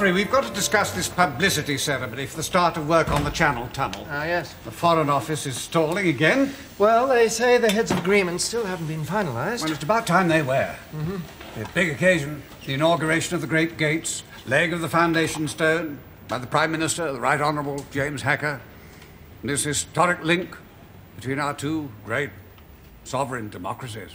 Humphrey, we've got to discuss this publicity ceremony for the start of work on the Channel Tunnel. Ah, yes. The Foreign Office is stalling again. Well, they say the heads of agreement still haven't been finalised. Well, it's about time they were. A big occasion, the inauguration of the Great Gates, laying of the foundation stone by the Prime Minister, the Right Honourable James Hacker. And this historic link between our two great sovereign democracies.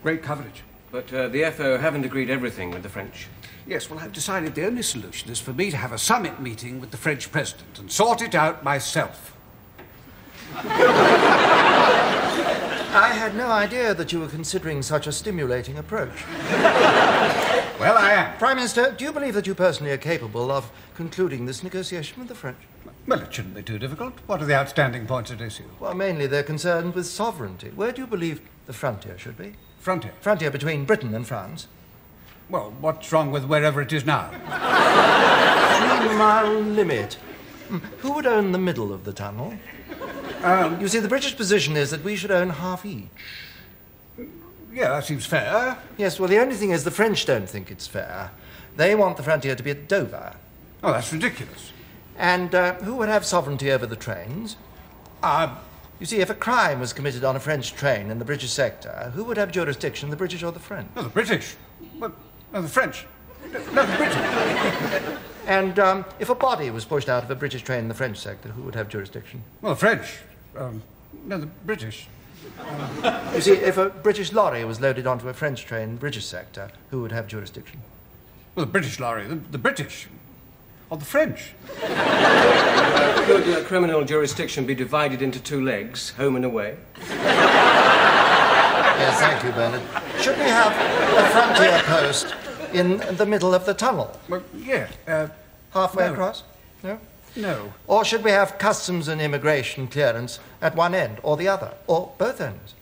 Great coverage. But the FO haven't agreed everything with the French. Yes, well, I've decided the only solution is for me to have a summit meeting with the French president and sort it out myself. I had no idea that you were considering such a stimulating approach. Well, I am. Prime Minister, do you believe that you personally are capable of concluding this negotiation with the French? Well, it shouldn't be too difficult. What are the outstanding points at issue? Well, mainly they're concerned with sovereignty. Where do you believe the frontier should be? Frontier? Frontier between Britain and France. Well, what's wrong with wherever it is now? 3-mile limit. Who would own the middle of the tunnel? You see, the British position is that we should own half each. Yeah, that seems fair. Yes, well, the only thing is the French don't think it's fair. They want the frontier to be at Dover. Oh, that's ridiculous. And who would have sovereignty over the trains? You see, if a crime was committed on a French train in the British sector, who would have jurisdiction, the British or the French? Oh, the British. Well, no, the French. No, the British. And if a body was pushed out of a British train in the French sector, who would have jurisdiction? Well, the French. No, the British. You see, if a British lorry was loaded onto a French train in the British sector, who would have jurisdiction? Well, the British lorry. The British. Or the French. Could criminal jurisdiction be divided into two legs, home and away? Yes, thank you, Bernard. Should we have a frontier post in the middle of the tunnel? Well, yeah. Halfway no. across? No? No. Or should we have customs and immigration clearance at one end or the other, or both ends?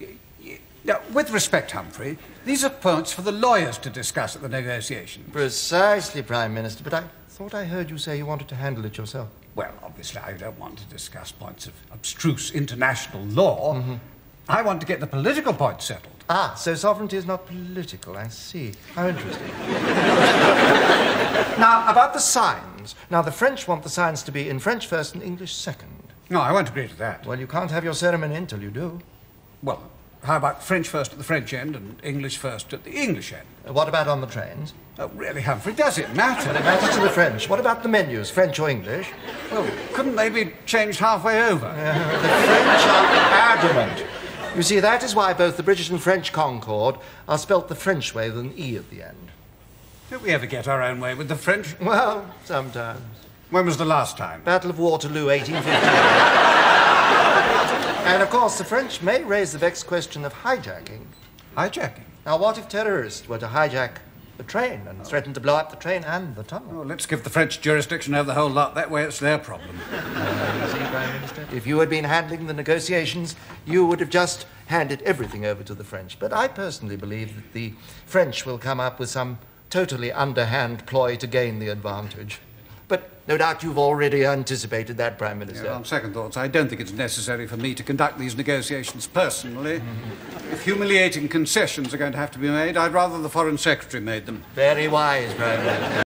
Now, with respect, Humphrey, these are points for the lawyers to discuss at the negotiations. Precisely, Prime Minister, but I thought I heard you say you wanted to handle it yourself. Well, obviously, I don't want to discuss points of abstruse international law. I want to get the political points settled. Ah, so sovereignty is not political, I see. How interesting. Now, about the signs. Now, the French want the signs to be in French first and English second. No, I won't agree to that. Well, you can't have your ceremony until you do. Well, how about French first at the French end and English first at the English end? What about on the trains? Oh, really, Humphrey, does it matter? It matters to the French. What about the menus, French or English? Well, couldn't they be changed halfway over? The French are adamant. You see, that is why both the British and French Concord are spelt the French way with an E at the end. Don't we ever get our own way with the French? Well, sometimes. When was the last time? Battle of Waterloo, 1858. And, of course, the French may raise the vexed question of hijacking. Hijacking? Now, what if terrorists were to hijack the train and threaten to blow up the train and the tunnel? Oh, let's give the French jurisdiction over the whole lot. That way it's their problem. See, Prime Minister, if you had been handling the negotiations, you would have just handed everything over to the French. But I personally believe that the French will come up with some totally underhand ploy to gain the advantage. But no doubt you've already anticipated that, Prime Minister. Yeah, on second thoughts, I don't think it's necessary for me to conduct these negotiations personally. If humiliating concessions are going to have to be made, I'd rather the Foreign Secretary made them. Very wise, Prime Minister.